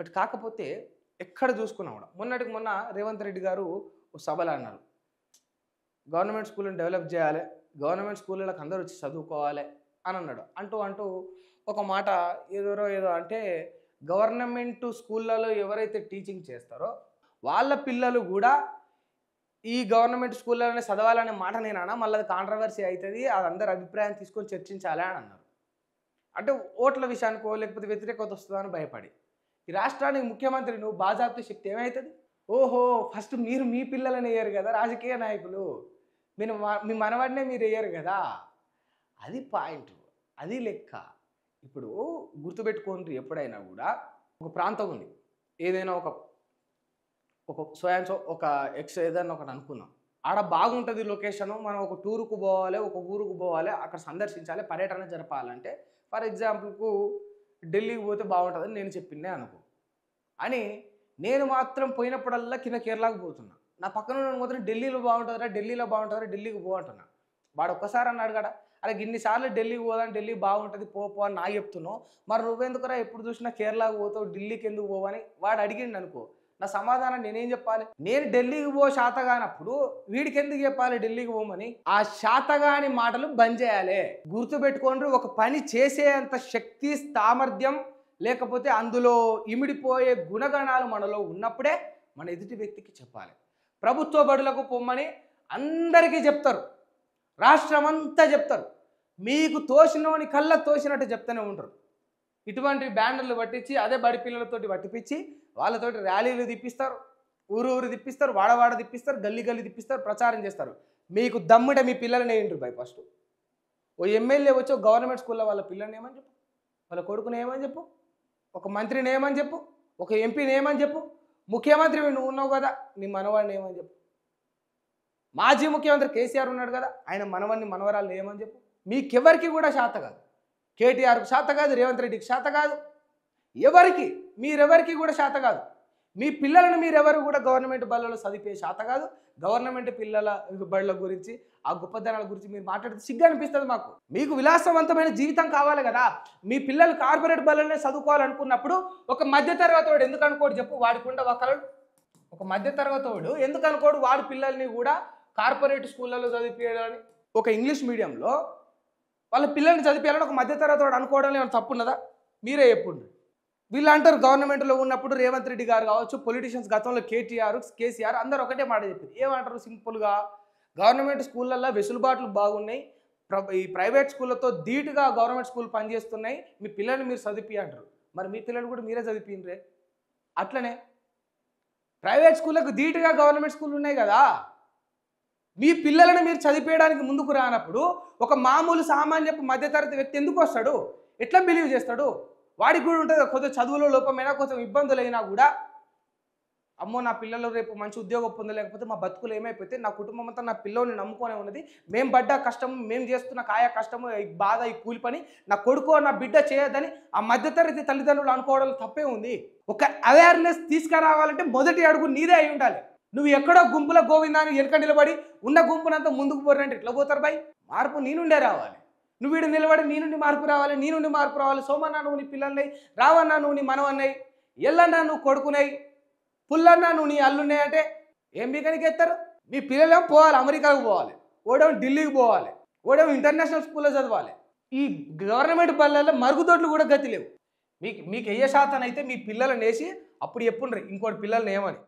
But కాకపోతే ఎక్కడ చూసుకున్నా కూడా మొన్నటికి మొన్న రేవంత్ రెడ్డి గారు ఓ సభలో అన్నారు, గవర్నమెంట్ స్కూల్ని డెవలప్ చేయాలి, గవర్నమెంట్ స్కూళ్ళకి అందరూ వచ్చి చదువుకోవాలి అని అన్నాడు. అంటూ అంటూ ఒక మాట ఏదో అంటే గవర్నమెంట్ స్కూళ్ళలో ఎవరైతే టీచింగ్ చేస్తారో వాళ్ళ పిల్లలు కూడా ఈ గవర్నమెంట్ స్కూల్లోనే చదవాలనే మాట నేనన్నా, మళ్ళీ అది కాంట్రవర్సీ అవుతుంది, అది అందరి అభిప్రాయం తీసుకొని చర్చించాలి అని అన్నారు. అంటే ఓట్ల విషయానికో లేకపోతే వ్యతిరేకత వస్తుందో అని భయపడి. ఈ రాష్ట్రానికి ముఖ్యమంత్రి నువ్వు బాజాప్తి శక్తి ఏమవుతుంది? ఓహో, ఫస్ట్ మీరు మీ పిల్లలని వేయరు కదా రాజకీయ నాయకులు, మీరు మీ మనవాడినే మీరు వేయరు కదా, అది పాయింట్, అది లెక్క. ఇప్పుడు గుర్తుపెట్టుకోండి, ఎప్పుడైనా కూడా ఒక ప్రాంతం ఉంది, ఏదైనా ఒక ఒక ఎక్స్ ఏదైనా ఒకటి అనుకుందాం, ఆడ బాగుంటుంది లొకేషను, మనం ఒక టూరుకు పోవాలి, ఒక ఊరుకు పోవాలి, అక్కడ సందర్శించాలి, పర్యటన జరపాలంటే ఫర్ ఎగ్జాంపుల్కు ఢిల్లీకి పోతే బాగుంటుందని నేను చెప్పిందే అనుకో అని, నేను మాత్రం పోయినప్పుడల్లా కింద కేరళకు పోతున్నా, నా పక్కన మాత్రం ఢిల్లీలో బాగుంటుందిరా, ఢిల్లీలో బాగుంటుందిరా, ఢిల్లీకి పో అంటున్నా. వాడు ఒక్కసారి అన్నాడు కదా, అరే ఇన్నిసార్లు ఢిల్లీకి పోదాం, ఢిల్లీ బాగుంటుంది పో అని నాకు చెప్తున్నావు, మరి నువ్వెందుకురా ఎప్పుడు చూసినా కేరళకు పోతావు, ఢిల్లీకి ఎందుకు పోవని వాడు అడిగిండు అనుకో, నా సమాధానం నేనేం చెప్పాలి? నేను ఢిల్లీకి పో శాతగానప్పుడు వీడికి ఎందుకు చెప్పాలి ఢిల్లీకి పోమని? ఆ శాతగాని మాటలు బంద్ చేయాలి. గుర్తుపెట్టుకోండి, ఒక పని చేసేంత శక్తి సామర్థ్యం లేకపోతే అందులో ఇమిడిపోయే గుణగణాలు మనలో ఉన్నప్పుడే మన ఎదుటి వ్యక్తికి చెప్పాలి. ప్రభుత్వ బడులకు పొమ్మని అందరికీ చెప్తారు, రాష్ట్రం అంతా చెప్తారు, మీకు తోసినోని కళ్ళ తోసినట్టు చెప్తూనే ఉంటారు. ఇటువంటి బ్యానర్లు పట్టించి అదే బడి పిల్లలతోటి పట్టిపించి వాళ్ళతోటి ర్యాలీలు తిప్పిస్తారు, ఊరు తిప్పిస్తారు, వాడవాడ తిప్పిస్తారు, గల్లీ తిప్పిస్తారు, ప్రచారం చేస్తారు. మీకు దమ్ముడే మీ పిల్లలని వేయండి బై. ఫస్ట్ ఓ ఎమ్మెల్యే వచ్చి ఒక గవర్నమెంట్ స్కూల్లో వాళ్ళ పిల్లల్ని ఏమని చెప్పు, వాళ్ళ కొడుకుని ఏమని చెప్పు, ఒక మంత్రిని ఏమని చెప్పు, ఒక ఎంపీని ఏమని చెప్పు, ముఖ్యమంత్రి నువ్వు ఉన్నావు కదా నీ మనవాడిని ఏమని చెప్పు, మాజీ ముఖ్యమంత్రి కేసీఆర్ ఉన్నాడు కదా ఆయన మనవాడిని మనవరాళ్ళు ఏమని చెప్పు. మీకెవరికి కూడా శాత కాదు, కేటీఆర్కు శాత కాదు, రేవంత్ రెడ్డికి శాత కాదు, మీరెవరికి కూడా శాత కాదు. మీ పిల్లలను మీరెవరు కూడా గవర్నమెంట్ బళ్ళలో చదివే శాత కాదు. గవర్నమెంట్ పిల్లల బళ్ళ గురించి ఆ గొప్పదనాల గురించి మీరు మాట్లాడితే సిగ్గు అనిపిస్తుంది మాకు. మీకు విలాసవంతమైన జీవితం కావాలి కదా, మీ పిల్లలు కార్పొరేట్ బళ్ళనే చదువుకోవాలనుకున్నప్పుడు ఒక మధ్యతరగతి వాడు ఎందుకు అనుకోడు చెప్పు, వాడికుండా ఒకళ్ళు ఒక మధ్యతరగతి వాడు ఎందుకు అనుకోడు వాడి పిల్లల్ని కూడా కార్పొరేట్ స్కూళ్ళలో చదివించాలని, ఒక ఇంగ్లీష్ మీడియంలో వాళ్ళ పిల్లల్ని చదివించాలని ఒక మధ్యతరగతి వాడు అనుకోవడం ఏమైనా తప్పున్నదా? మీరే చెప్పుండ్రు. వీళ్ళు అంటారు గవర్నమెంట్లో ఉన్నప్పుడు రేవంత్ రెడ్డి గారు కావచ్చు, పొలిటీషియన్స్ గతంలో కేసీఆర్ అందరూ ఒకటే మాట చెప్పారు. ఏమంటారు సింపుల్గా, గవర్నమెంట్ స్కూళ్ళల్లో వెసులుబాట్లు బాగున్నాయి, ఈ ప్రైవేట్ స్కూళ్ళతో ధీటుగా గవర్నమెంట్ స్కూల్ పనిచేస్తున్నాయి, మీ పిల్లల్ని మీరు చదివి అంటారు. మరి మీ పిల్లలు కూడా మీరే చదివిండ్రే. అట్లనే ప్రైవేట్ స్కూళ్ళకు ధీటుగా గవర్నమెంట్ స్కూల్ ఉన్నాయి కదా, మీ పిల్లలను మీరు చదివేయడానికి ముందుకు రానప్పుడు ఒక మామూలు సామాన్యపు మధ్యతరగతి వ్యక్తి ఎందుకు వస్తాడు? ఎట్లా బిలీవ్ చేస్తాడు? వాడికి కూడా ఉంటుంది కొంచెం చదువులో లోపమైనా కొంచెం ఇబ్బందులు అయినా కూడా, అమ్మో నా పిల్లలు రేపు మంచి ఉద్యోగం పొందలేకపోతే మా బతుకులు ఏమైపోతే, నా కుటుంబం అంతా నా పిల్లల్ని నమ్ముకొనే ఉన్నది, మేము పడ్డ కష్టం, మేము చేస్తున్న కాయ కష్టము, ఈ బాధ, ఈ కూలి పని నా కొడుకో నా బిడ్డ చేయొద్దని ఆ మధ్యతరగతి తల్లిదండ్రులు అనుకోవడం తప్పే ఉంది. ఒక అవేర్నెస్ తీసుకురావాలంటే మొదటి అడుగు నీదే అయి ఉండాలి. నువ్వు ఎక్కడో గుంపుల గోవిందాన్ని వెనక నిలబడి ఉన్న గుంపునంతా ముందుకు పోరంటే ఎట్లా పోతారు బాయ్? మార్పు నీ నుండే రావాలి. నువ్వు వీడు నిలబడి నీ నుండి మార్పు రావాలి, నీ నుండి మార్పు రావాలి. సోమన్నా నువ్వు నీ పిల్లల్ని, రావన్నా నువ్వు నీ మనవన్నాయి, ఎల్లన్నా నువ్వు కొడుకున్నాయి, పుల్లన్నా నువ్వు నీ అల్లున్నాయి అంటే ఏం మీకనికి ఎత్తారు? మీ పిల్లలేమో పోవాలి, అమెరికాకు పోవాలి, ఓడేమో ఢిల్లీకి పోవాలి, ఓడేమో ఇంటర్నేషనల్ స్కూల్లో చదవాలి. ఈ గవర్నమెంట్ బళ్ళల్లో మరుగుదొడ్లు కూడా గతి లేవు. మీకు ఏ శాతం అయితే మీ పిల్లలను వేసి అప్పుడు చెప్పుండ్రి ఇంకోటి పిల్లల్ని ఏమని.